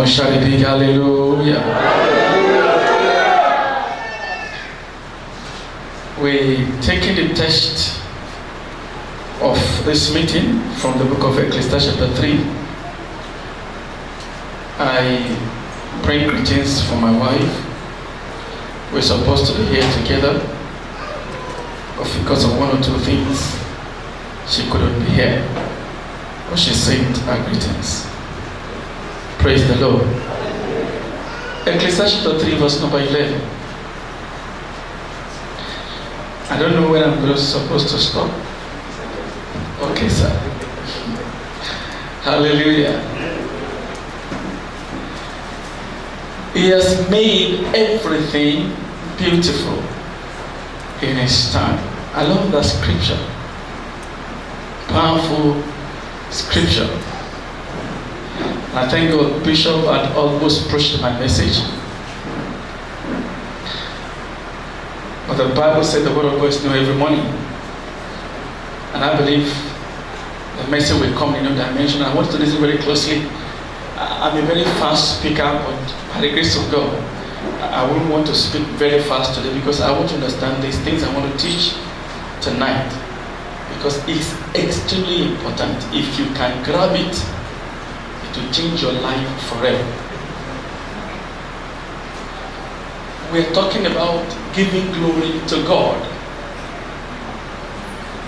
on, shout a big hallelujah. We're taking the text of this meeting from the book of Ecclesiastes chapter 3. I bring greetings for my wife. We're supposed to be here together, but because of one or two things, she couldn't be here. But she sent her greetings. Praise the Lord. Ecclesiastes chapter 3 verse number 11. I don't know when I'm supposed to stop. Okay, sir. Hallelujah. He has made everything beautiful in His time. I love that scripture. Powerful scripture. I thank God Bishop had almost preached my message. But the Bible said the word of God is new every morning. And I believe the message will come in a new dimension. I want to listen very closely. I'm a very fast speaker, but by the grace of God, I wouldn't want to speak very fast today because I want to understand these things I want to teach tonight. Because it's extremely important. If you can grab it, it will change your life forever. We're talking about giving glory to God.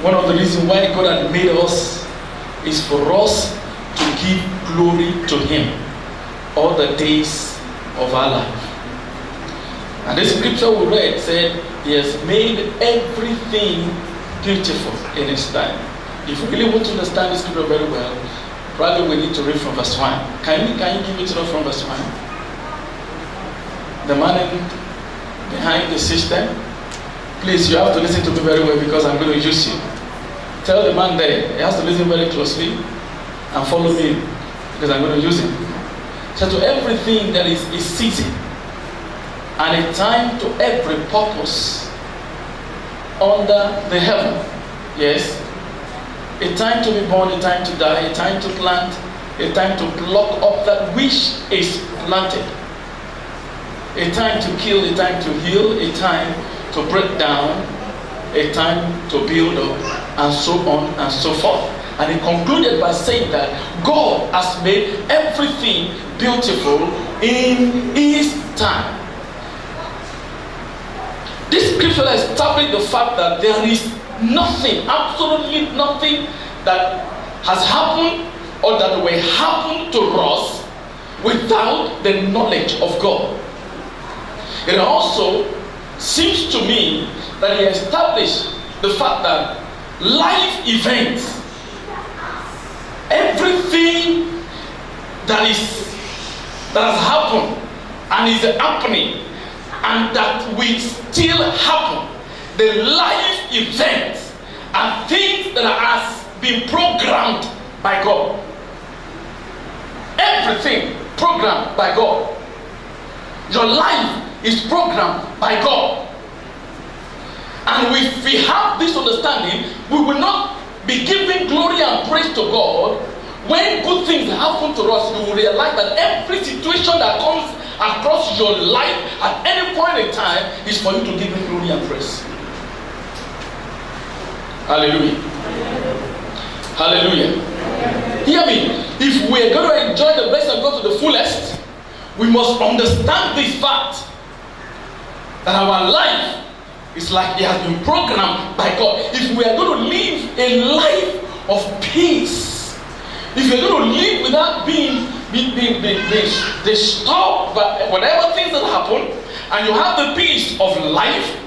One of the reasons why God had made us is for us to give glory to Him all the days of our life. And this scripture we read said, He has made everything beautiful in His time. If you really want to understand this scripture very well, probably we need to read from verse 1. Can you give it to us from verse 1? The man behind the system, please, you have to listen to me very well because I'm going to use you. Tell the man there, he has to listen very closely and follow me because I'm going to use him. So to everything that is season and a time to every purpose under the heaven. Yes. A time to be born, a time to die, a time to plant, a time to pluck up that which is planted. A time to kill, a time to heal, a time to break down, a time to build up, and so on and so forth. And he concluded by saying that God has made everything beautiful in His time. This scripture established the fact that there is nothing, absolutely nothing that has happened or that will happen to us without the knowledge of God. It also seems to me that He established the fact that life events, everything that has happened and is happening and that will still happen, the life events are things that has been programmed by God. Everything programmed by God. Your life is programmed by God. And if we have this understanding, we will not be giving glory and praise to God. When good things happen to us, you will realize that every situation that comes across your life at any point in time is for you to give Him glory and praise. Hallelujah. Hallelujah. Hear me. If we are going to enjoy the blessing of God to the fullest, we must understand this fact that our life is like it has been programmed by God. If we are going to live a life of peace, if you're going to live without being disturbed by whatever things that happen, and you have the peace of life,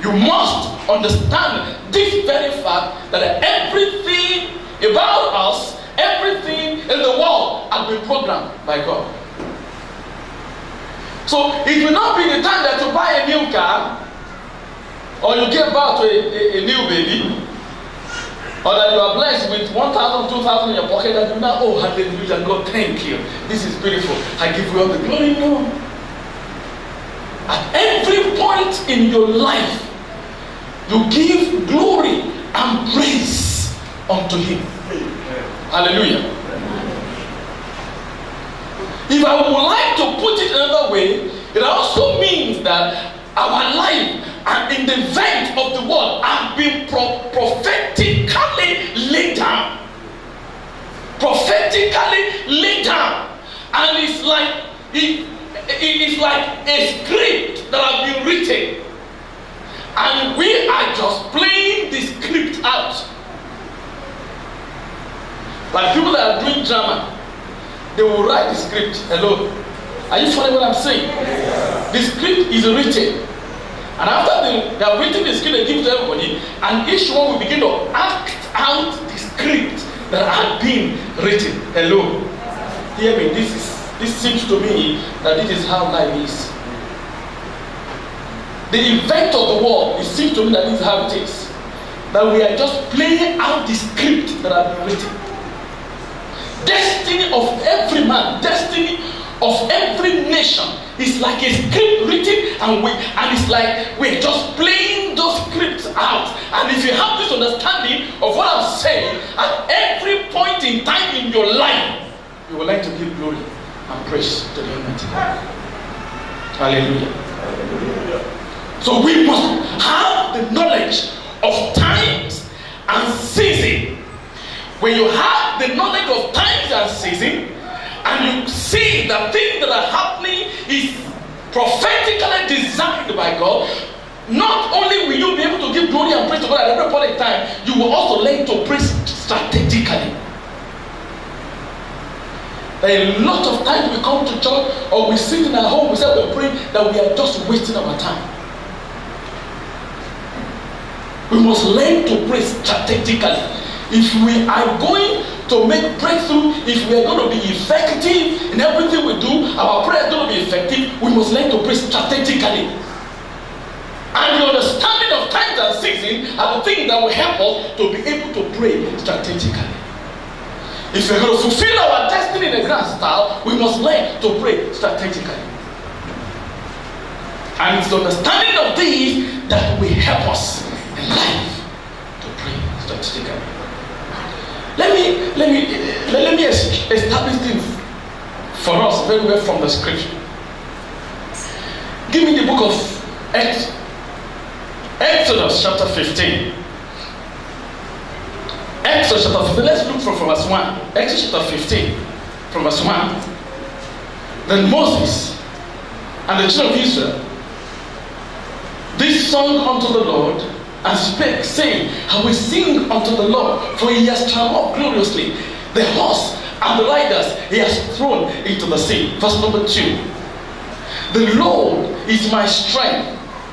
you must understand this very fact that everything about us, everything in the world has been programmed by God. So it will not be the time that you buy a new car, or you give birth to a new baby, or that you are blessed with 1,000, 2,000 in your pocket, that you now, oh hallelujah, God, thank you. This is beautiful. I give you all the glory. No. At every point in your life, you give glory and praise unto Him. Hallelujah. If I would like to put it another way, it also means that our life and in the event of the world have been prophetically laid down. Prophetically laid down. And it's like a script that has been written. And we are just playing the script out. Like people that are doing drama, they will write the script. Hello? Are you following what I'm saying? The script is written. And after they have written the script, they give it to everybody. And each one will begin to act out the script that had been written. Hello? Hear me. This seems to me that this is how life is. The event of the world, it seems to me that this is how it is. That we are just playing out the script that has been written. Destiny of every man, destiny of every nation is like a script written, and it's like we're just playing those scripts out. And if you have this understanding of what I'm saying, at every point in time in your life, you will like to give glory and praise to the Almighty God. Hallelujah. Hallelujah. So we must have the knowledge of times and season. When you have the knowledge of times and season, and you see that things that are happening is prophetically designed by God, not only will you be able to give glory and praise to God at every point in time, you will also learn to pray strategically. A lot of times we come to church or we sit in our home, we say we're praying, that we are just wasting our time. We must learn to pray strategically. If we are going to make breakthrough, if we are going to be effective in everything we do, our prayer is going to be effective, we must learn to pray strategically. And the understanding of times and seasons are the things that will help us to be able to pray strategically. If we're going to fulfill our destiny in a grand style, we must learn to pray strategically. And it's the understanding of these that will help us in life to pray strategically. Let me establish things for us very well from the scripture. Give me the book of Exodus chapter 15. Exodus chapter 15. Let's look from verse 1. Exodus chapter 15 from verse 1. Then Moses and the children of Israel this song unto the Lord, and spake, saying, I will sing unto the Lord, for he has triumphed gloriously. The horse and the riders he has thrown into the sea. Verse number 2. The Lord is my strength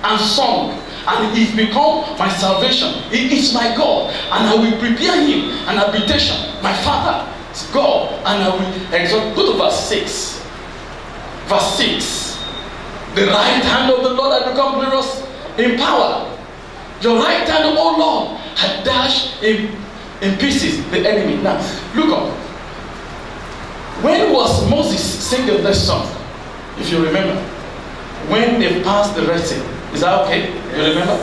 and song, and he is become my salvation. He is my God, and I will prepare him an habitation. My Father's God, and I will exalt. Go to verse 6. Verse 6. The right hand of the Lord has become glorious in power. Your right hand, O Lord, had dashed in pieces the enemy. Now, look up. When was Moses singing this song? If you remember. When they passed the Red Sea. Is that okay? You remember?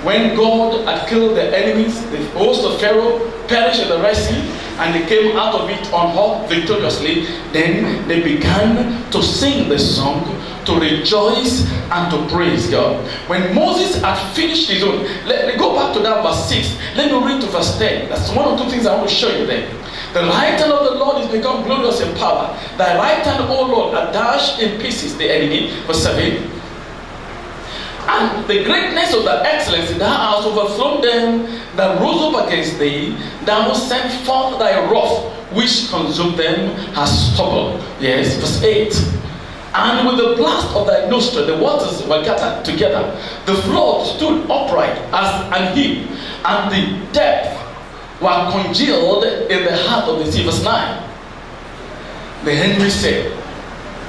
When God had killed the enemies, the host of Pharaoh perished in the Red Sea, and they came out of it unhurt victoriously, then they began to sing the song, to rejoice and to praise God. When Moses had finished his own, let me go back to that verse 6. Let me read to verse 10. That's one or two things I want to show you there. The right hand of the Lord is become glorious in power. Thy right hand, O Lord, hath dashed in pieces the enemy. Verse 7. And the greatness of thy excellency, thou hast overthrown them that rose up against thee. Thou hast sent forth thy wrath, which consumed them as stubble. Yes, verse 8. And with the blast of thy nostril, the waters were gathered together. The flood stood upright as an heap, and the depth were congealed in the heart of the sea. Verse 9. The enemy said,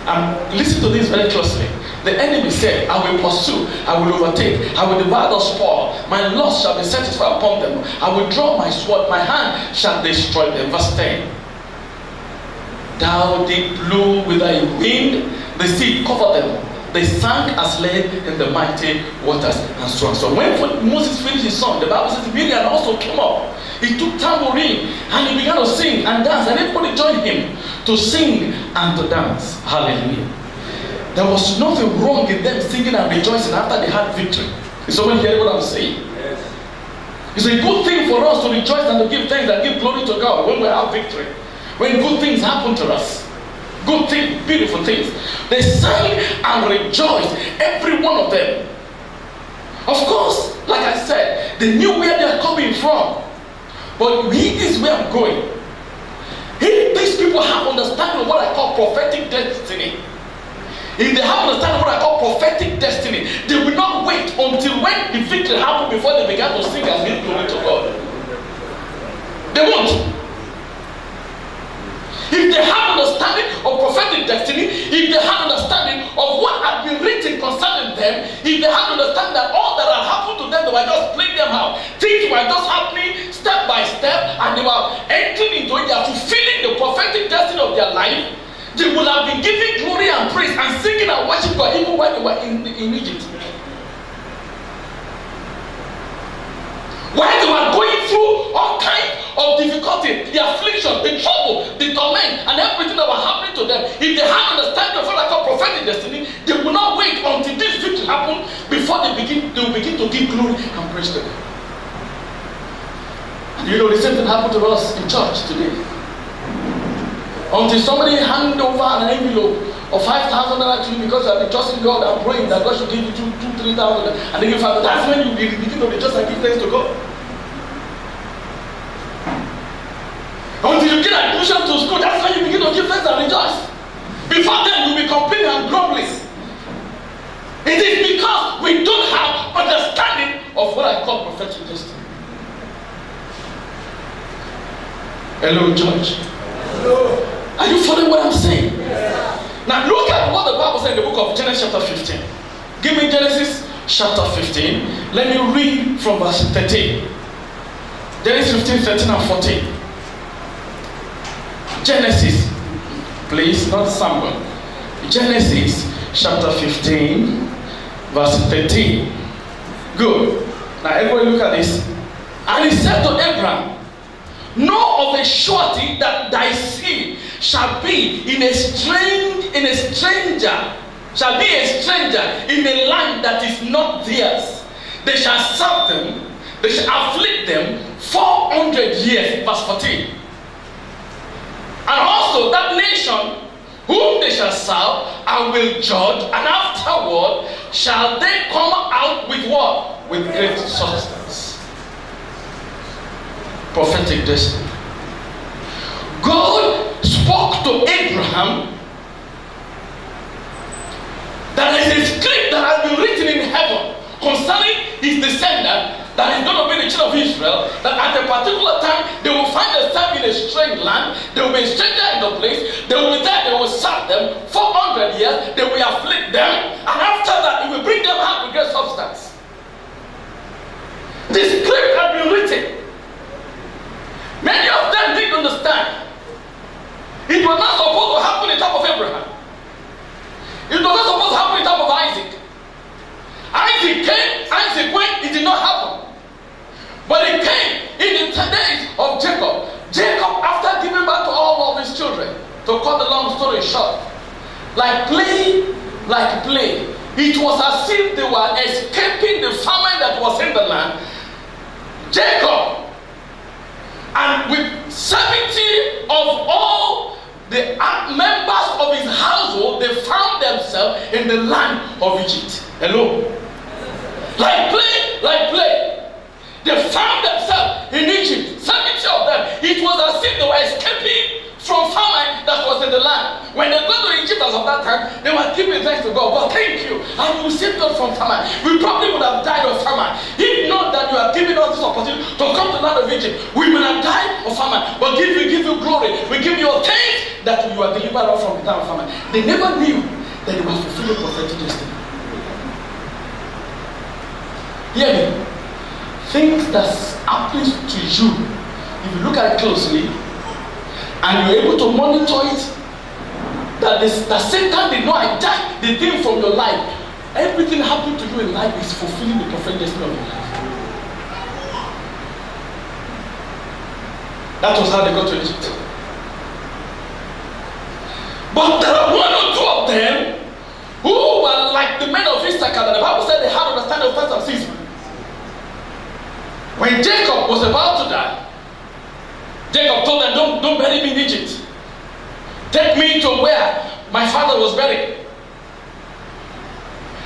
and listen to this very closely. The enemy said, I will pursue, I will overtake, I will devour the spoil. My lust shall be satisfied upon them. I will draw my sword, my hand shall destroy them. Verse 10. Thou didst blow with thy wind, the sea covered them, They sank as lead in the mighty waters, and so on. So when Moses finished his song, the Bible says Miriam also came up. He took tambourine and he began to sing and dance, and everybody joined him to sing and to dance. Hallelujah. There was nothing wrong in them singing and rejoicing after they had victory. Is someone hearing what I'm saying? Yes. It's a good thing for us to rejoice and to give thanks and give glory to God when we have victory. When good things happen to us. Good things, beautiful things. They sang and rejoiced, every one of them. Of course, like I said, they knew where they are coming from. But this is where I'm going. If these people have understanding of what I call prophetic destiny, if they have understanding of what I call prophetic destiny, they will not wait until when the victory happened before they began to sing and give glory to God. They won't. If they have understanding of prophetic destiny, if they have understanding of what had been written concerning them, if they have understanding that all that had happened to them, they were just playing them out. Things were just happening step by step, and they were entering into it, they are fulfilling the prophetic destiny of their life. They would have been giving glory and praise and singing and worshiping God even when they were in Egypt. When they were going through all kinds of difficulty, the affliction, the trouble, the torment, and everything that was happening to them, if they had understanding of what I call prophetic destiny, they will not wait until this victory happens before they will begin to give glory and praise to them. And you know, the same thing happened to us in church today. Until somebody hand over an envelope of 5,000 to you because you have been trusting God and praying that God should give you 2,000, 3,000, and then you find that's when you begin to rejoice and give thanks to God. Until you get admission to school, that's when you begin to give thanks and rejoice. Before then, you'll be complaining and grumbling. It is because we don't have understanding of what I call prophetic destiny. Hello, church. Hello. Are you following what I'm saying? Yeah. Now look at what the Bible said in the book of Genesis chapter 15. Give me Genesis chapter 15. Let me read from verse 13. Genesis 15, 13 and 14. Genesis, please, not Samuel. Genesis chapter 15, verse 13. Good. Now everybody look at this. And he said to Abraham, know of a surety that thy seed shall be a stranger in a land that is not theirs. They shall serve them, they shall afflict them 400 years. Verse 14. And also that nation whom they shall serve, I will judge, and afterward shall they come out with what? With great substance. Prophetic destiny. God spoke to Abraham that there is a script that has been written in heaven concerning his descendant that is going to be the children of Israel, that at a particular time they will find themselves in a strange land, they will be a stranger in the place, they will be there, they will serve them 400 years, they will afflict them, and after that it will bring them out with great substance. This script has been written. Many of them didn't understand. It was not supposed to happen in the time of Abraham. It was not supposed to happen in the time of Isaac. Isaac came, Isaac went, it did not happen. But it came in the days of Jacob. Jacob, after giving back to all of his children, to cut the long story short, like play, it was as if they were escaping the famine that was in the land. Jacob, and with 70 of all the members of his household, they found themselves in the land of Egypt. Hello? Like play. They found themselves in Egypt. 70 of them. It was as if they were escaping from famine that was in the land. When they go to Egypt as of that time, they were giving thanks to God. God, thank you. And you saved us from famine. We probably would have died of famine. If not that you are giving us this opportunity to come to the land of Egypt, we would have died of famine. But we give you glory. We give you thanks that you are delivered us from the time of famine. They never knew that they were fulfilling prophetic destiny. Hear me. Things that happens to you, if you look at it closely, and you're able to monitor it that Satan did not hijack the thing from your life. Everything happened to you in life is fulfilling the prophetic destiny of your life. That was how they got to Egypt. But there are one or two of them who were like the men of Issachar that the Bible said they had understanding of times and seasons. When Jacob was about to die, Jacob told them, don't bury me in Egypt. Take me to where my father was buried.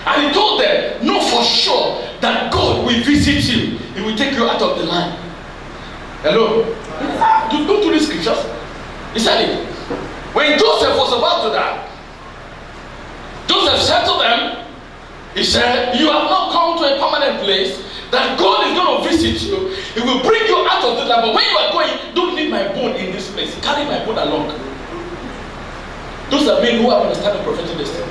And he told them, know for sure that God will visit you. He will take you out of the land. Hello? Don't do these scriptures. He said it. When Joseph was about to die, Joseph said to them, he said, you have not come to a permanent place, that God is going to visit you. He will bring you out of the land. But when you are going, don't leave my bone in this place. Carry my bone along. Those are men who have understood the prophetic destiny.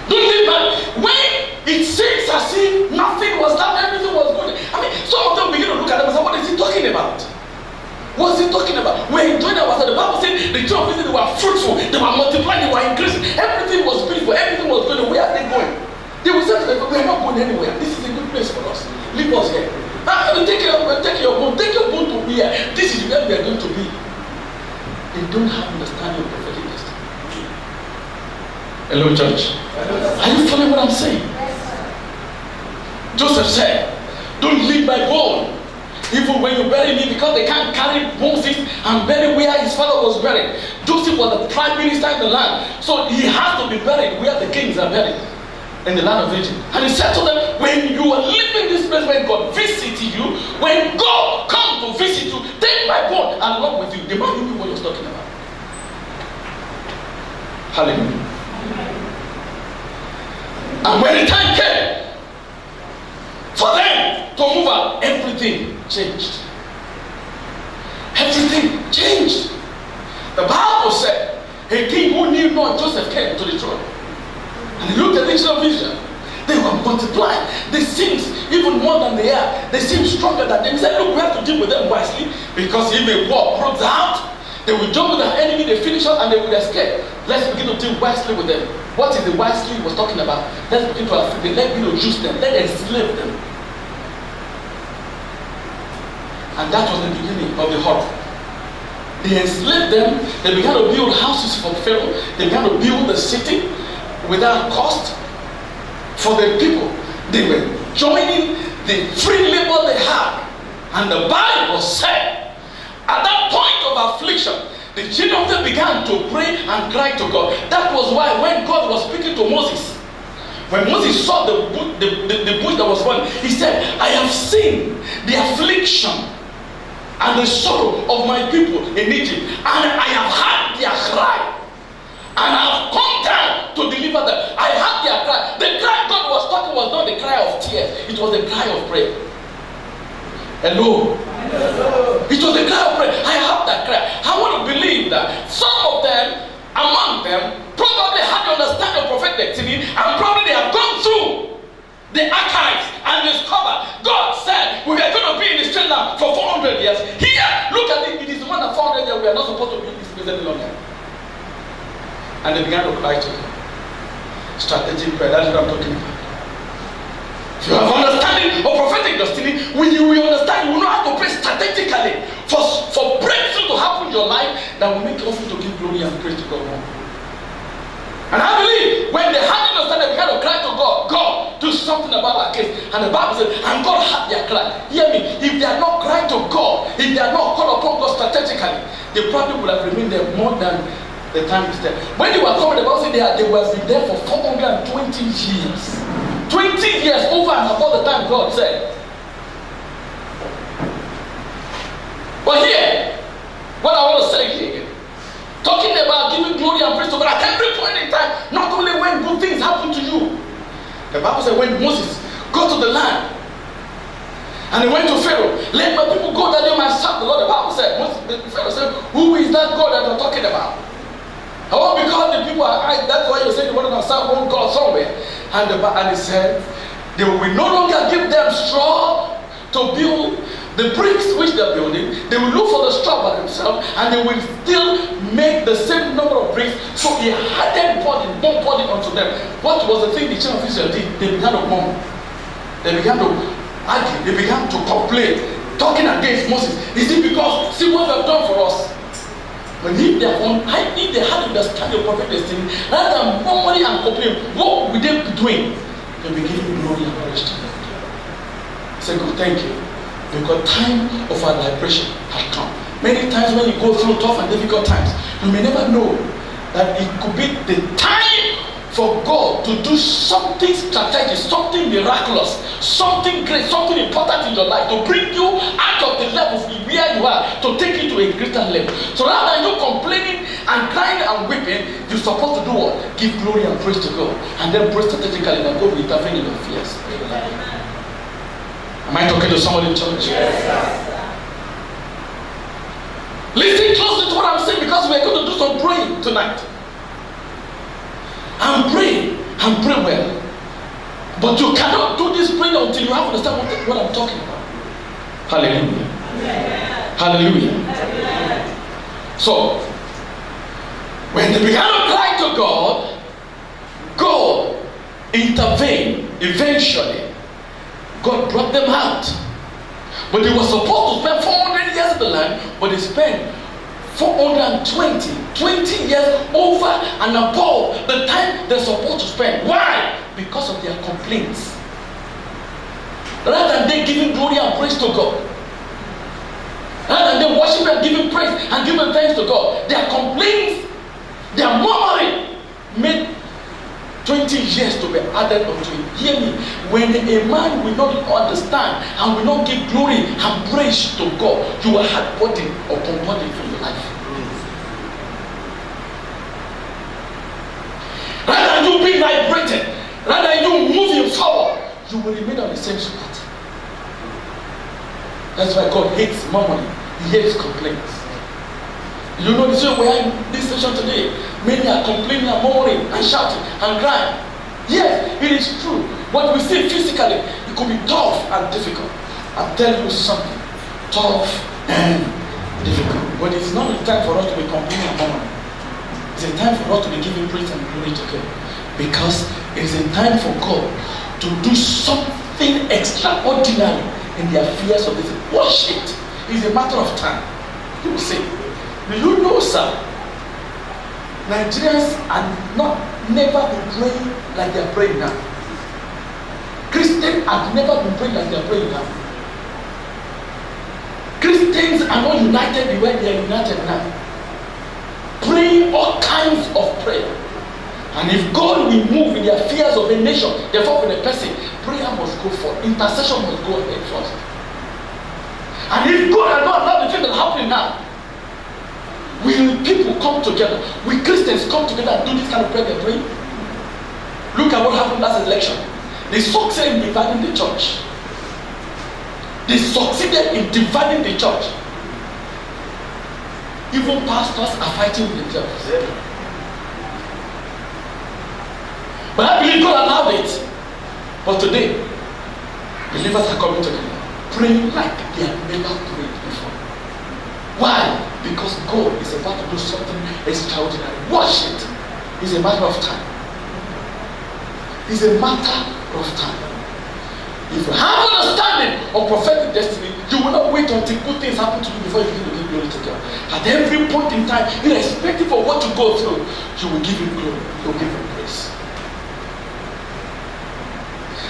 Don't leave my... When it seems as if nothing was done, everything was good. I mean, some of them begin to look at them and say, what is he talking about? What is he talking about? When Jonah was at the Bible said the children of Israel were fruitful, they were multiplying, they were increasing. Everything was beautiful, everything was good. Where are they going? They will say to them, we are not going anywhere. This is a good place for us. Leave us here. Take your bone to where? This is where we are going to be. They don't have understanding of prophetic destiny. Hello, church. Are you following what I'm saying? Joseph said, don't leave my bone. Even when you bury me, because they can't carry Moses and bury where his father was buried. Joseph was the prime minister in the land. So he has to be buried where the kings are buried, in the land of Egypt. And he said to them, when you are leaving this place, when God visits you, when God comes to visit you, take my bone along with you. The man knew what he was talking about. Hallelujah. And when the time came for them to move out, everything changed. Everything changed. The Bible said a king who knew not Joseph came to the throne. And he looked at the nation of Israel. They were multiplying. They seemed even more than they are. They seemed stronger than them. He said, look, we have to deal with them wisely, because if a war breaks out, they will jump with their enemy, they finish up, and they will escape. Let's begin to deal wisely with them. What is the wisely he was talking about? Let's begin to afflict them. Let's begin to use them. Let's enslave them. And that was the beginning of the horror. They enslaved them. They began to build houses for Pharaoh. They began to build the city without cost for the people. They were joining the free labor they had. And the Bible said, at that point of affliction, the children of them began to pray and cry to God. That was why when God was speaking to Moses, when Moses saw the bush that was born, he said, I have seen the affliction and the sorrow of my people in Egypt, and I have heard their cry, and I have come down to deliver them. I heard their cry. The cry God was talking was not the cry of tears, it was the cry of prayer. Hello? It was the cry of prayer. I have that cry. I want to believe that some of them, among them, probably had the understanding of prophetic destiny, and probably they have gone through the archives and discovered God said we are going to be in the straight land for 400 years. Here, look at it. It is more than 400 years. We are not supposed to be in this place any longer. And they began to cry to him. Strategic prayer. That's what I'm talking about. If you have understanding of prophetic destiny, when you will understand, you will know how to pray strategically for breakthrough to happen in your life that will make you to give glory and praise to God more. And I believe when they had understanding, they began to cry to God, God, do something about our case. And the Bible says, and God had their cry. Hear me, if they are not crying to God, if they are not called upon God strategically, they probably would have remained there more than the time is there. When they were coming, the Bible said they were there for 420 years. 20 years over and above the time God said. But here, what I want to say here, talking about giving glory and praise to God at every point in time, not only when good things happen to you. The Bible said when Moses got to the land and he went to Pharaoh, let my people go that they might serve the Lord. The Bible said, Pharaoh said, who is that God that you're talking about? Oh, because the people are, that's why you're saying you want to serve one God somewhere. And he said, they will no longer give them straw to build The bricks which they're building, they will look for the straw by themselves, and they will still make the same number of bricks. So he added more burden onto them. What was the thing the children of Israel did? They began to murmur. They began to argue. They began to complain, talking against Moses. Is it because, see what they've done for us? But if they had understanding of prophet destiny, rather than murmuring and complaining, what would they be doing? They will give him glory and praise to God. Say, God, thank you. Because time of our liberation had come. Many times when you go through tough and difficult times, you may never know that it could be the time for God to do something strategic, something miraculous, something great, something important in your life, to bring you out of the level where you are, to take you to a greater level. So rather than you complaining and crying and weeping, you're supposed to do what? Give glory and praise to God. And then pray strategically that God will intervene in your fears. Am I talking to somebody in church? Yes, sir. Listen closely to what I'm saying, because we're going to do some praying tonight. And pray well. But you cannot do this prayer until you have understand what I'm talking about. Hallelujah. Amen. Hallelujah. Amen. So, when they began to cry to God, God intervened eventually. God brought them out. But they were supposed to spend 400 years in the land, but they spent 20 years over and above the time they're supposed to spend. Why? Because of their complaints. Rather than they giving glory and praise to God, rather than they worshiping and giving praise and giving thanks to God, their complaints, their murmuring made 20 years to be added unto him. Hear me. When a man will not understand and will not give glory and praise to God, you will have burden upon burden for your life. Rather than you being liberated, rather than you moving forward, you will remain on the same spot. That's why God hates murmuring. He hates complaints. You know the same way in this station today. Many are complaining and murmuring and shouting and crying. Yes, it is true. What we see physically, it could be tough and difficult. I'm telling you something. Tough and difficult. But it's not a time for us to be complaining and murmuring. It's a time for us to be giving praise and glory to God. Because it is a time for God to do something extraordinary in the affairs of this. Watch it. It's a matter of time. You will say, do you know, sir? Nigerians are never been praying like they are praying now. Christians have never been praying like they are praying now. Christians are not united the way they are united now. Praying all kinds of prayer. And if God will move in the affairs of a nation, therefore in a person, prayer must go forth. Intercession must go ahead first. And if God has not allowed the thing that is happening now, will people come together? Will Christians come together and do this kind of prayer they're praying? Look at what happened last election. They succeeded in dividing the church. They succeeded in dividing the church. Even pastors are fighting with themselves. But I believe God allowed it. But today, believers are coming together, praying like they have never prayed before. Why? Because God is about to do something extraordinary. Watch it. It's a matter of time. It's a matter of time. If you have understanding of prophetic destiny, you will not wait until good things happen to you before you begin to give glory to God. At every point in time, irrespective of what you go through, you will give him glory. You will give him praise.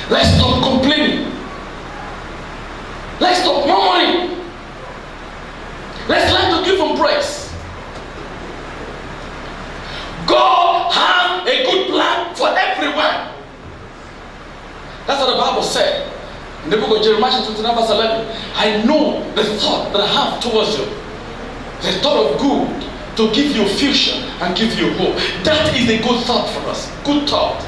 Let's stop complaining. Let's stop murmuring. Let's learn to give him praise. God has a good plan for everyone. That's what the Bible said in the book of Jeremiah 29 verse 11. I know the thought that I have towards you. The thought of good, to give you future and give you hope. That is a good thought for us. Good thought.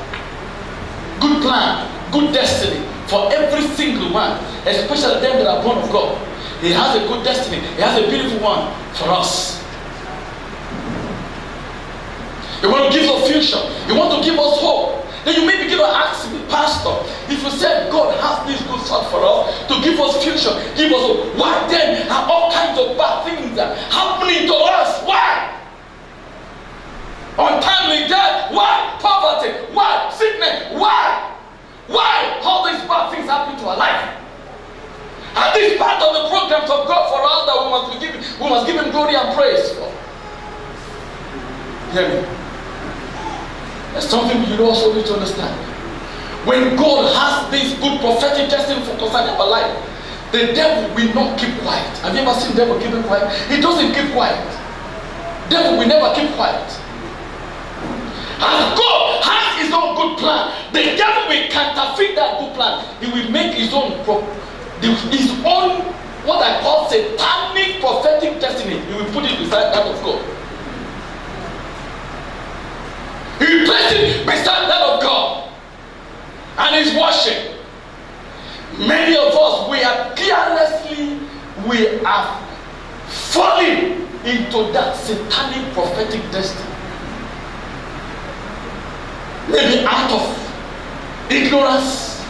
Good plan. Good destiny for every single one, especially them that are born of God. He has a good destiny. He has a beautiful one for us. He wants to give us future. He wants to give us hope. Then you may begin to ask me, Pastor, if you said God has this good thought for us, to give us future, give us hope, why then are all kinds of bad things happening to us? Why? Untimely death, why? Poverty, why? Sickness, why? Why all these bad things happen to our life? And this is part of the programs of God for us that we must give Him glory and praise for. Hear me? There's something you also need to understand. When God has this good prophetic destiny for concerning our life, the devil will not keep quiet. Have you ever seen the devil keeping quiet? He doesn't keep quiet. The devil will never keep quiet. As God has his own good plan, the devil will counterfeit that good plan. He will make his own what I call satanic prophetic destiny. He will put it beside that of God. He will place it beside that of God. And His worship. Many of us, we are falling into that satanic prophetic destiny. Maybe out of ignorance,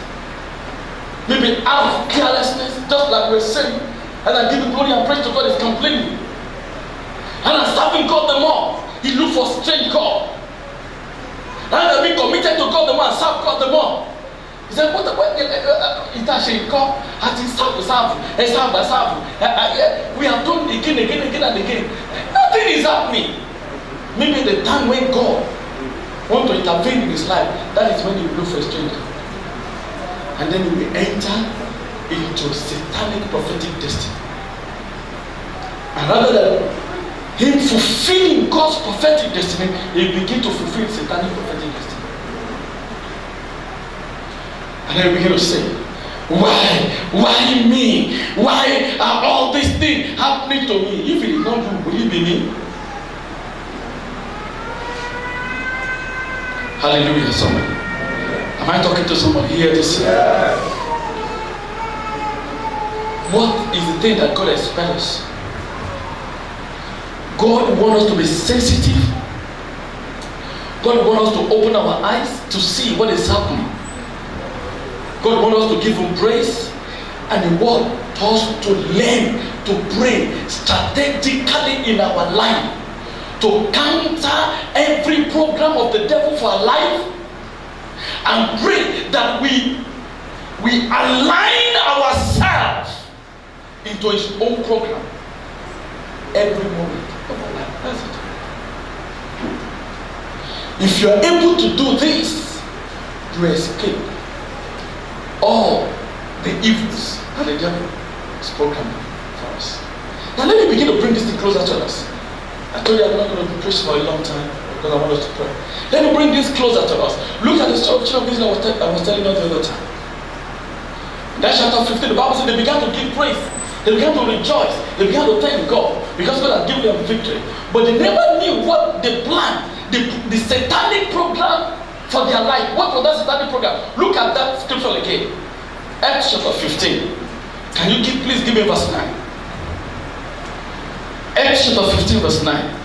maybe out of carelessness, just like we're saying, and I'm giving glory and praise to God is complaining. And I'm serving God the more. He looked for strange God. And I've been committed to God the more and serve God the more. He said, what it actually come as he serve. We have done again and again. Nothing is happening. Maybe the time when God want to intervene in his life, that is when he will look for a stranger. And then he will enter into satanic prophetic destiny. And rather than him fulfilling God's prophetic destiny, he will begin to fulfill satanic prophetic destiny. And then he begin to say, why me? Why are all these things happening to me? If it is not you, will it be me? Hallelujah, somebody. Am I talking to somebody here this year? What is the thing that God expects us? God wants us to be sensitive. God wants us to open our eyes to see what is happening. God wants us to give Him praise. And He wants us to learn to pray strategically in our life, to counter every program of the devil for our life, and pray that we align ourselves into His own program every moment of our life. That's it. If you are able to do this, you escape all the evils that the devil is programming for us. Now let me begin to bring this thing closer to us. I told you I'm not going to be preaching for a long time because I want us to pray. Let me bring this closer to us. Look at the story of children of Israel I was telling you the other time. In that chapter 15, the Bible said they began to give praise. They began to rejoice. They began to thank God because God had given them victory. But they never knew what the plan, the satanic program for their life. What was that satanic program? Look at that scripture again. Acts chapter 15. Can you please give me verse 9? Acts chapter 15 verse 9.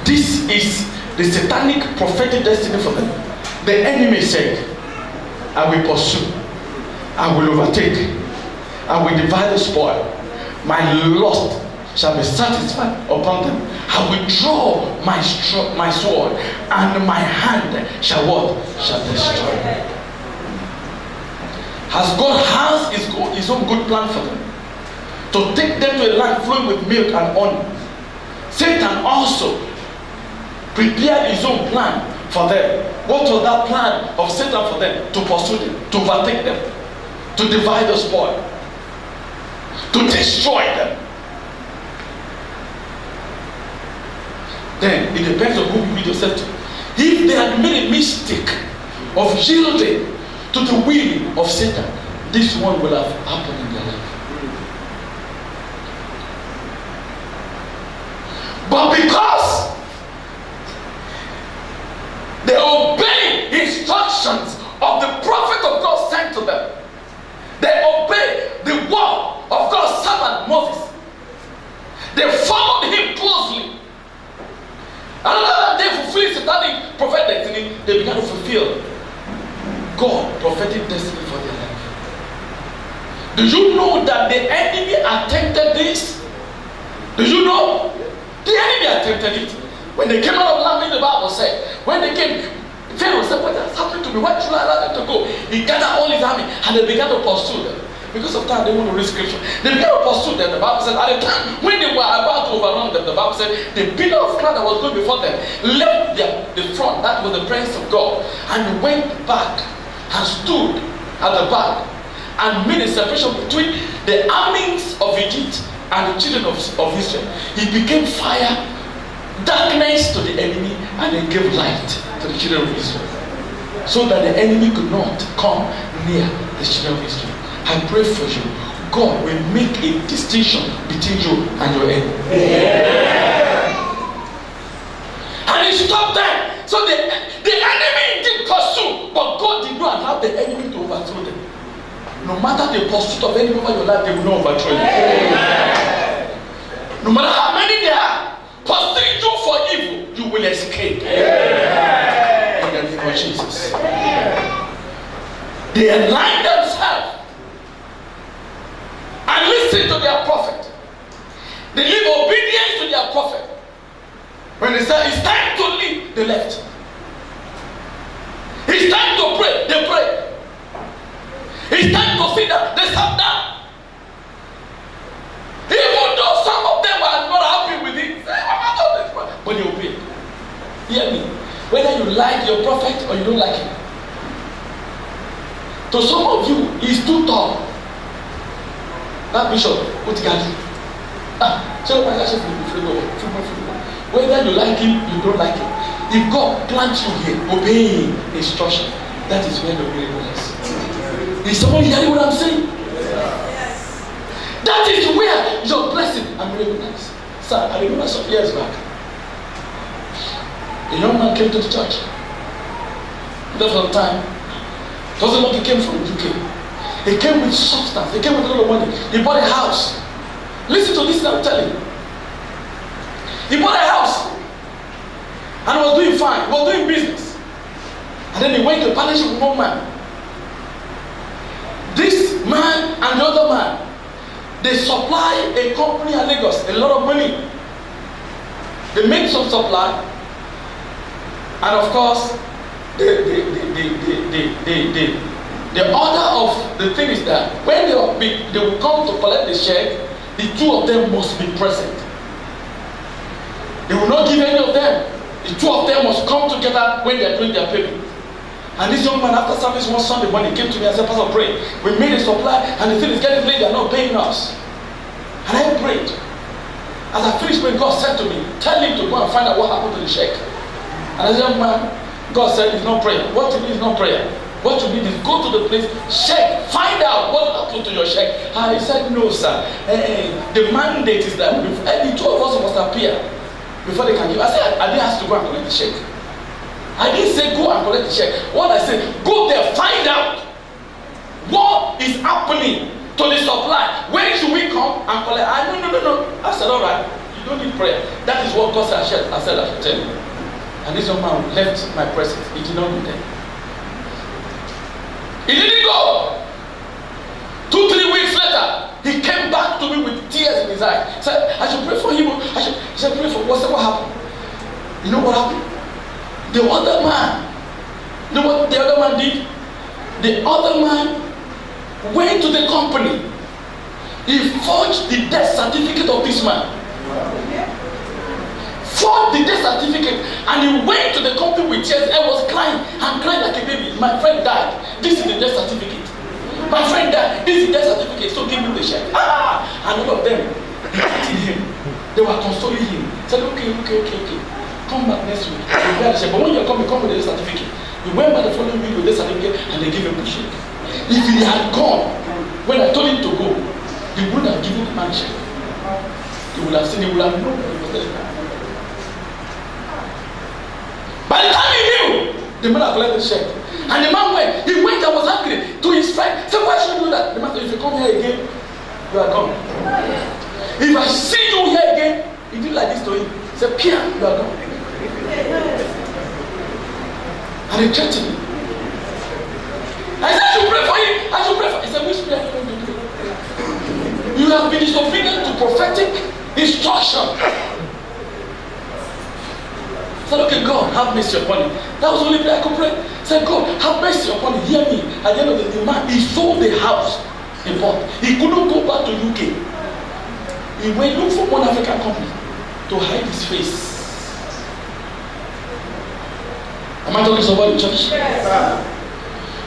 This is the satanic prophetic destiny for them. The enemy said, I will pursue, I will overtake, I will divide the spoil. My lust shall be satisfied upon them. I will draw my sword, and my hand shall what? Shall destroy. As God has his own good plan for them, to take them to a land flowing with milk and honey, Satan also prepared his own plan for them. What was that plan of Satan for them? To pursue them, to overtake them, to divide the spoil, to destroy them. Then it depends on who you read yourself to. If they had made a mistake of yielding to the will of Satan, this one will have happened in their life. But because they obey instructions of the prophet of God sent to them, they obey the word of God's servant Moses, they followed him closely, and rather than they fulfill started prophetic destiny, they began to fulfill God's prophetic destiny for their life. Do you know that the enemy attempted this? Do you know? The enemy attempted it. When they came out of land, the Bible said, when they came, Pharaoh said, what has happened to me? Why should I allow them to go? He gathered all his army and they began to pursue them. Because of time, they want to read scripture. They began to pursue them. The Bible said, at the time when they were about to overrun them, the Bible said, the pillar of cloud that was going before them left the front, that was the presence of God, and went back and stood at the back and made a separation between the armies of Egypt and the children of Israel. He became fire, darkness to the enemy, and he gave light to the children of Israel, so that the enemy could not come near the children of Israel. I pray for you. God will make a distinction between you and your enemy. Yeah. And he stopped them. So the enemy did pursue, but God did not allow the enemy to overthrow them. No matter the pursuit of enemy over your life, they will not overthrow you. Yeah. No matter how many they are pursuing you for evil, you will escape. Yeah. In the name of Jesus. Yeah. They align themselves and listen to their prophet. They live obedience to their prophet. When they say it's time to leave, they left. It's time to pray, they pray. It's time to sit down, they sat down. Even though some of them are not happy with it, but they obey. Hear me. Whether you like your prophet or you don't like him. To some of you, he's too tall. That bishop, what you got? Whether you like him, you don't like him. If God plants you here, obey instruction. That is where the miracle is. Is someone hearing what I'm saying? Yes. That is where your blessing and miracle is. Sir, I remember some years back, a young man came to the church. There was a time, doesn't know he came from the UK. He came with substance. He came with a lot of money. He bought a house. Listen to this, I'm telling you. He bought a house and was doing fine. He was doing business. And then he went to partnership with one man. This man and the other man, they supply a company in Lagos a lot of money. They make some supply, and of course, the order of the thing is that when they will come to collect the check, the two of them must be present. They will not give any of them. The two of them must come together when they are doing their payment. And this young man, after service one Sunday morning, came to me and said, Pastor, pray. We made a supply and the thing is getting late, they are not paying us. And I prayed. As I finished praying, God said to me, tell him to go and find out what happened to the check. And I said, young man, God said it's not prayer. What you need is not prayer. What you need is go to the place, check, find out what happened to your check. And he said, no, sir. The mandate is that the two of us must appear before they can give. I said, I didn't ask to go and collect the check. I didn't say go and collect the check. What I said, go there, find out what is happening to the supply. When should we come and collect? No. I said, all right, you don't need prayer. That is what God said. I said, I should tell you. And this young man left my presence. He did not do that. He didn't go. 2-3 weeks later, he came back to me with tears in his eyes. He said, I should pray for him. He said, pray for what? What happened? You know what happened? The other man, you know what the other man did? The other man went to the company. He forged the death certificate of this man. Forged the death certificate, and he went to the company with tears. I was crying and crying like a baby. My friend died. This is the death certificate. My friend died. This is the death certificate. So give me the check. And all of them hated him. They were consoling him. Said, okay. Come back next week. But when you come with the certificate. He went back the following week with the certificate and they gave him the check. If he had gone, when I told him to go, he wouldn't have given the man check. He would have said, he would have known what he was telling him. By the time he knew, the man had collected the check. And the man went. He went and was angry to his friend. Said, why should you do that? The man said, if you come here again, you are gone. If I see you here again, he did like this to him. He said, Pierre, you are gone. And he threatened me. I said, I should pray for him. I should pray for him. He said, which prayer are you going to pray? You have been disobedient to prophetic instruction. I said, okay, God, have mercy upon him. That was the only prayer I could pray. I said, God, have mercy upon him. Hear me. At the end of the day, man, he sold the house he bought. He couldn't go back to UK. He went look for one African company to hide his face. Am I talking to somebody in church? Yes.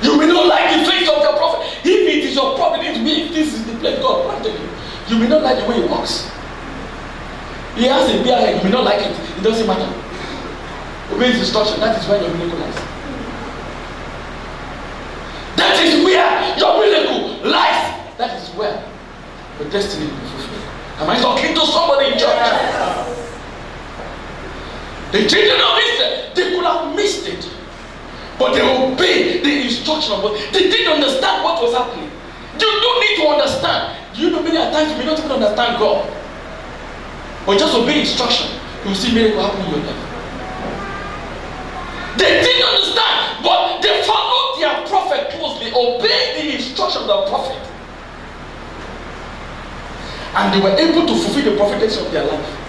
You may not like the face of your prophet. If it is your prophet, if this is the place God planted you, you may not like the way he walks. He has a beard head, you may not like it. It doesn't matter. Obey his instruction. That is where your miracle lies. That is where your miracle lies. That is where your destiny will be fulfilled. Am I talking to somebody in church? The children of Israel, they could have missed it, but they obeyed the instruction of God. They didn't understand what was happening. You don't need to understand. You know, many times you may not even understand God, but just obey instruction. You will see miracle happen in your life. They didn't understand, but they followed their prophet closely, obeyed the instruction of the prophet, and they were able to fulfill the prophecy of their life.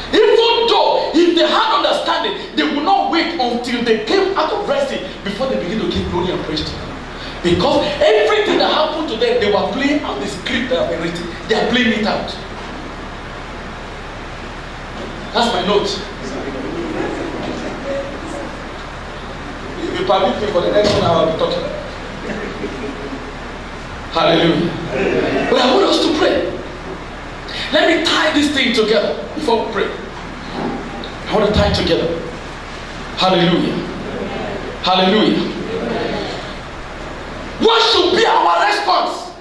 Even though, if they had understanding, they would not wait until they came out of resting before they begin to give glory and praise to God. Because everything that happened to them, they were playing out the script that had been written. They are playing it out. That's my note. If you permit me for the next 1 hour, I'll be talking. Hallelujah. But I want us to pray. Let me tie this thing together before we pray. I want to tie it together. Hallelujah. Hallelujah. What should be our response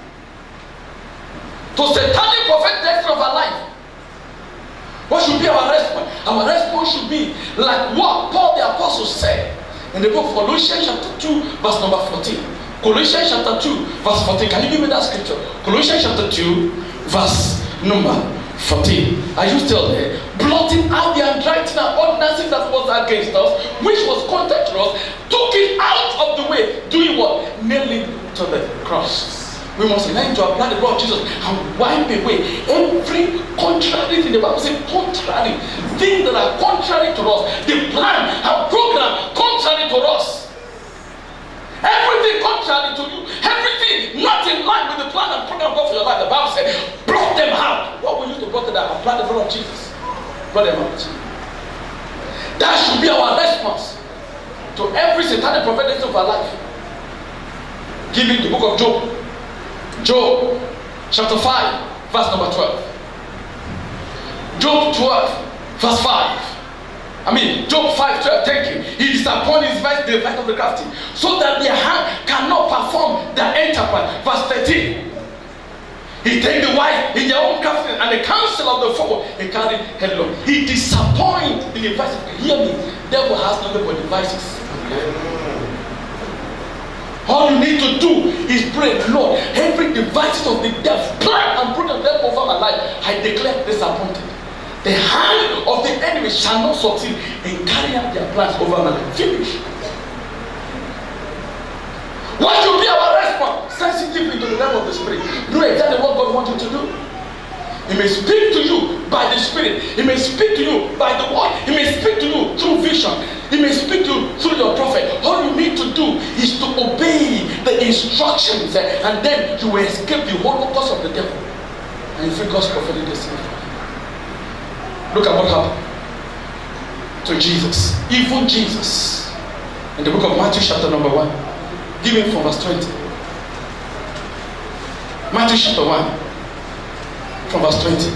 to satanic prophetic destiny of our life? What should be our response? Our response should be like what Paul the Apostle said in the book of Colossians chapter 2 verse number 14. Colossians chapter 2 verse 14. Can you give me that scripture? Colossians chapter 2 verse number 14. Are you still there? Blotting out the handwriting and ordinances that was against us, which was contrary to us, took it out of the way. Doing what? Nailing to the cross. We must learn to apply the blood of Jesus and wipe away every contrary thing. The Bible says contrary. Things that are contrary to us. The plan and program contrary to us. Everything contrary to you, everything not in line with the plan and program of God for your life. The Bible said, blot them out. What we used to blot them out? Apply the blood of Jesus. Blot them out. That should be our response to every satanic prophetic of our life. Give it the book of Job. Job chapter 5 verse number 12. Job 12 verse 5. Job 5:12, thank you. He disappoints the device of the crafty, so that their hand cannot perform their enterprise. Verse 13. He take the wise in their own craftiness, and the counsel of the fool he carry headlong. He disappoints the devices. Hear me, devil has nothing but devices. All you need to do is pray, Lord, every device of the devil, plan and program them over my life, I declare disappointed. The hand of the enemy shall not succeed in carrying out their plans over my life. Finish. What should be our response? Sensitively to the level of the Spirit. Do exactly what God wants you to do. He may speak to you by the Spirit. He may speak to you by the word. He may speak to you through vision. He may speak to you through your prophet. All you need to do is to obey the instructions, and then you will escape the whole course of the devil and you free God's prophetic destiny. Look at what happened to Jesus. Even Jesus, in the book of Matthew chapter number 1, give him from verse 20. Matthew chapter 1 from verse 20.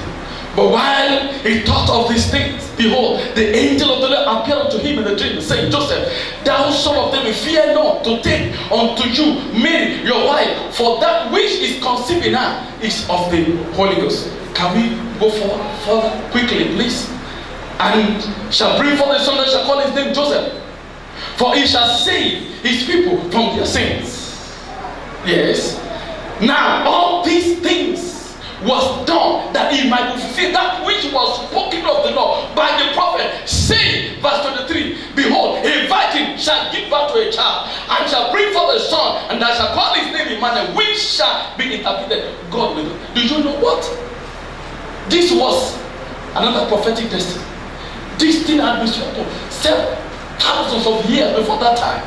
But while he thought of these things, behold, the angel of the Lord appeared unto him in a dream, saying, Joseph, thou son of David, fear not to take unto you Mary your wife, for that which is conceived in her is of the Holy Ghost. Can we go further quickly, please? And shall bring forth a son, and shall call his name Joseph, for he shall save his people from their sins. Yes. Now all these things was done that he might fulfill that which was spoken of the Lord by the prophet, saying, verse 23, behold, a virgin shall a son, and thou shalt call his name Emmanuel, which shall be interpreted God with. Do you know what? This was another prophetic destiny. This thing had been spoken thousands of years before that time,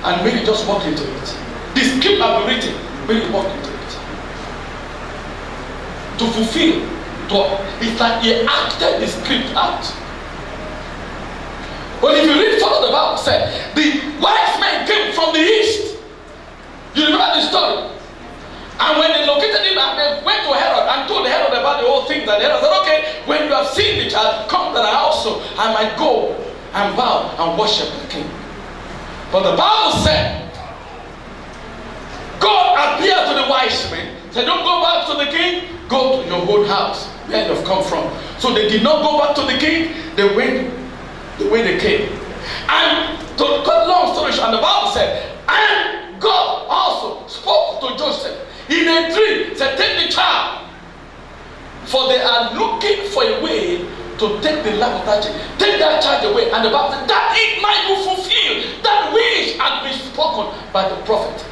and Mary just walked into it. The script had been written, Mary walked into it. To fulfill, it's like he acted the script out. But if you read further, the Bible said the wise men came from the east. You remember the story? And when they located him and they went to Herod and told Herod about the whole thing, that Herod said, okay, when you have seen the child, come that I also I might go and bow and worship the king. But the Bible said God appeared to the wise men, said, don't go back to the king, go to your own house where you've come from. So they did not go back to the king, they went the way they came. And to cut long story short, and the Bible said, and God also spoke to Joseph in a dream, said, take the child, for they are looking for a way to take the life of that child. Take that child away. And the Bible said that it might be fulfilled, that which had been spoken by the prophet.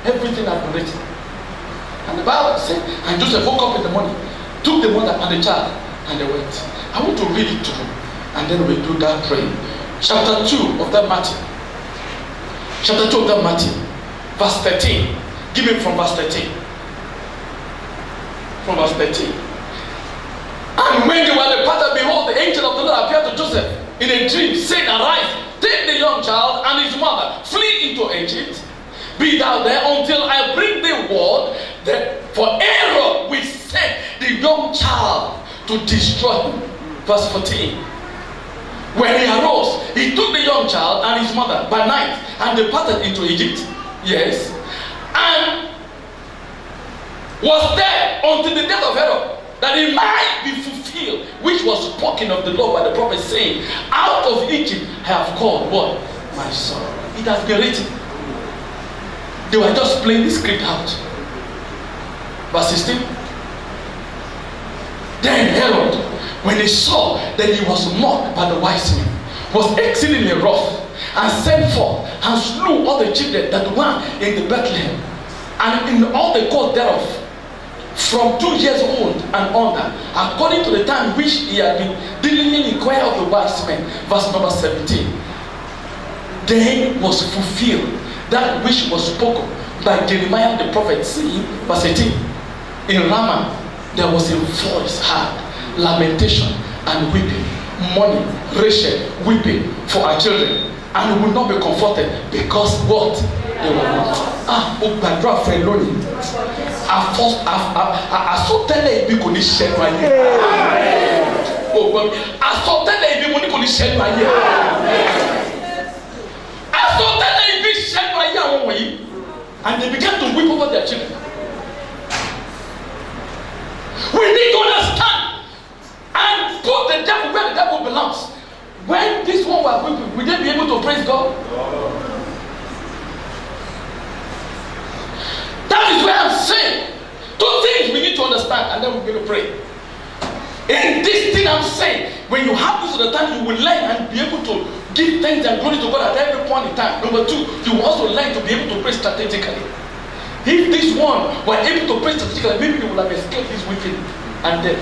Everything had been written. And the Bible said, and Joseph woke up in the morning, took the mother and the child, and they went. I want to read it to you, and then we do that prayer. Chapter 2 of that Matthew. Chapter 2 of that Matthew. Verse 13. Give it from verse 13. From verse 13. And when they were departed, behold, the angel of the Lord appeared to Joseph in a dream, saying, arise, take the young child and his mother, flee into Egypt. Be thou there until I bring the word that for Aaron will send the young child to destroy him. Verse 14. When he arose, he took the young child and his mother by night and departed into Egypt. Yes. And was there until the death of Herod, that it might be fulfilled, which was spoken of the Lord by the prophet, saying, out of Egypt I have called what? My son. It has been written. They were just playing the script out. Verse 16. Then Herod, when he saw that he was mocked by the wise men, was exceedingly wroth, and sent forth and slew all the children that were in the Bethlehem, and in all the court thereof, from 2 years old and under, according to the time which he had been diligently inquire of the wise men. Verse number 17. Then was fulfilled that which was spoken by Jeremiah the prophet, saying, verse 18, in Ramah there was a voice heard, lamentation and weeping, mourning, Rachel weeping for her children, and will not be comforted, because what? They were not. Gbàdúrà fún ẹ lónìí. Àsọtẹ́lẹ̀ ibi kò ní ṣẹnu ayé. Àsọtẹ́lẹ̀ ibi mo ní kò ní ṣẹnu ayé. Àsọtẹ́lẹ̀ ibi ṣẹnu ayé àwọn wọ̀nyí. And they began to weep over their children. We need to understand and put the devil where the devil belongs. When this one was weeping, will they be able to praise God? That is where I'm saying 2 things we need to understand, and then we're going to pray. In this thing I'm saying, when you have this at the time, you will learn and be able to give thanks and glory to God at every point in time. Number 2, you will also learn to be able to pray strategically. If this one were able to pray strategically, maybe they would have escaped this wicked and death.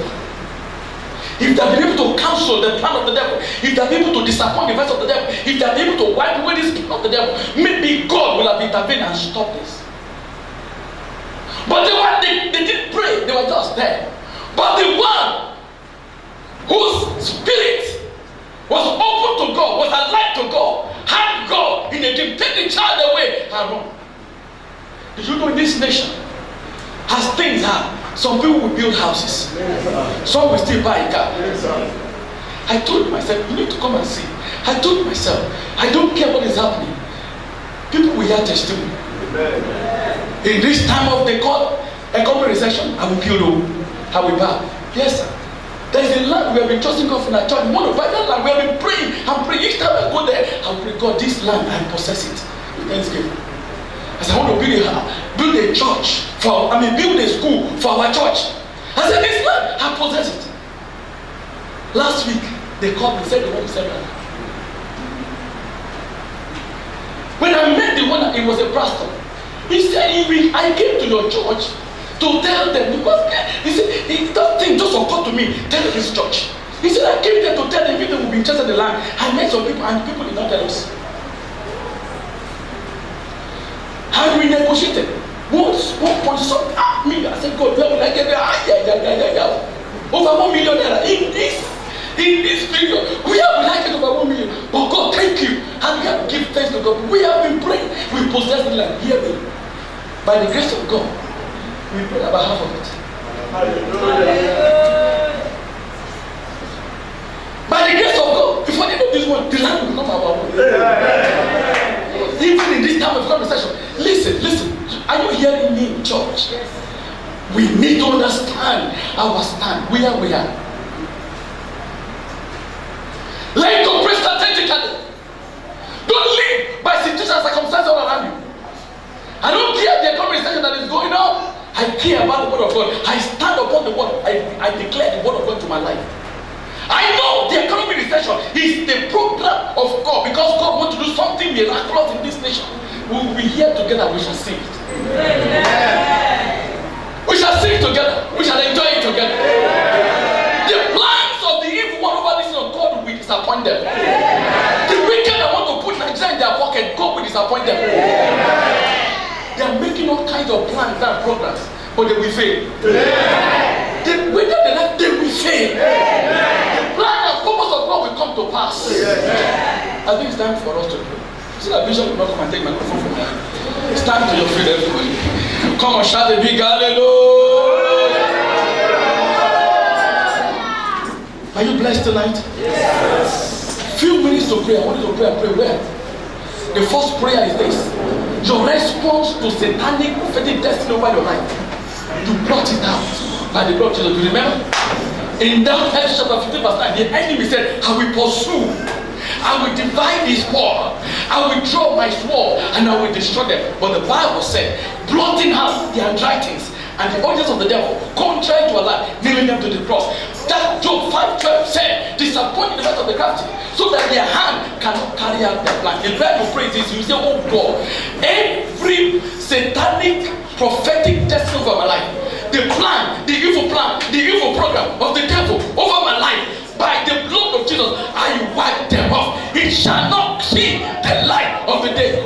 If they are able to cancel the plan of the devil, if they are able to disappoint the voice of the devil, if they are able to wipe away this plan of the devil, maybe God will have intervened and stopped this. But they didn't pray, they were just there. But the one whose spirit was open to God, was alive to God, had God in a dream, take the child away and run. Did you know in this nation, as things are, some people will build houses, some will still buy a car. I told myself, you need to come and see. I told myself, I don't care what is happening. People will hear testimony. In this time of the economic recession, I will build home. I will buy. Yes, sir. There is a land we have been trusting God for our church. We want to buy that land. We have been praying and praying. Each time I go there, I will pray, God, this land, I possess it. With Thanksgiving. I said, I want to build a church build a school for our church. I said, this land, I possess it. Last week, they called me and said they want to sell land. When I met the one, he was a pastor. He said, I came to your church to tell them, because he said, that thing just occurred to me, tell his church. He said, I came there to tell them if they would be interested in the land. I met some people, and people did not tell us. And we negotiated. Once, 1 point something, million. I said, God, where will I get there? Over 1 million naira in this period. Where will I get over 1 million? But God, thank you. And we have to give thanks to God. We have been praying. We possess the land. Hear me. By the grace of God, we prayed about half of it. Hallelujah. By the grace of God, before the end of this one, the land will become our own. Even in this time of conversation, listen. Are you hearing me in church? Yes. We need to understand our stand, where we are. Learn to pray strategically. Don't live by situations and circumstances all around you. I don't care the economic situation that is going on. I care about the word of God. I stand upon the word. I declare the word of God to my life. I know the economic recession is the program of God, because God wants to do something miraculous in this nation. We will be here together. We shall sing it. We shall sing together. We shall enjoy it together. The plans of the evil one over this nation, God will disappoint them. The wicked that want to put Nigeria in their pocket, God will disappoint them. They are making all kinds of plans and programs, but they will fail. Whether they like, they will fail. The plan and purpose of God will come to pass. I think it's time for us to pray. So that Bishop will not come and take my microphone from me. It's time to your feet, everybody. Come on, shout a big hallelujah. Are you blessed tonight? Yes. Few minutes to pray. I want you to pray and pray well. The first prayer is this: your response to satanic prophetic destiny over your life. You brought it out by the blood of Jesus. You remember? In that Exodus chapter 15 verse 9, the enemy said, I will pursue, I will divide his war, I will draw my sword, and I will destroy them. But the Bible said, blotting out the handwritings and the audience of the devil, contrary to Allah, nailing them to the cross. That Job 5:12 said, disappointing the rest of the crafty, so that their hand cannot carry out their plan. The Bible prays this, you say, oh God, every satanic prophetic destiny over my life, the plan, the evil program of the devil over my life, by the blood of Jesus, I wipe them off. It shall not see the light of the day.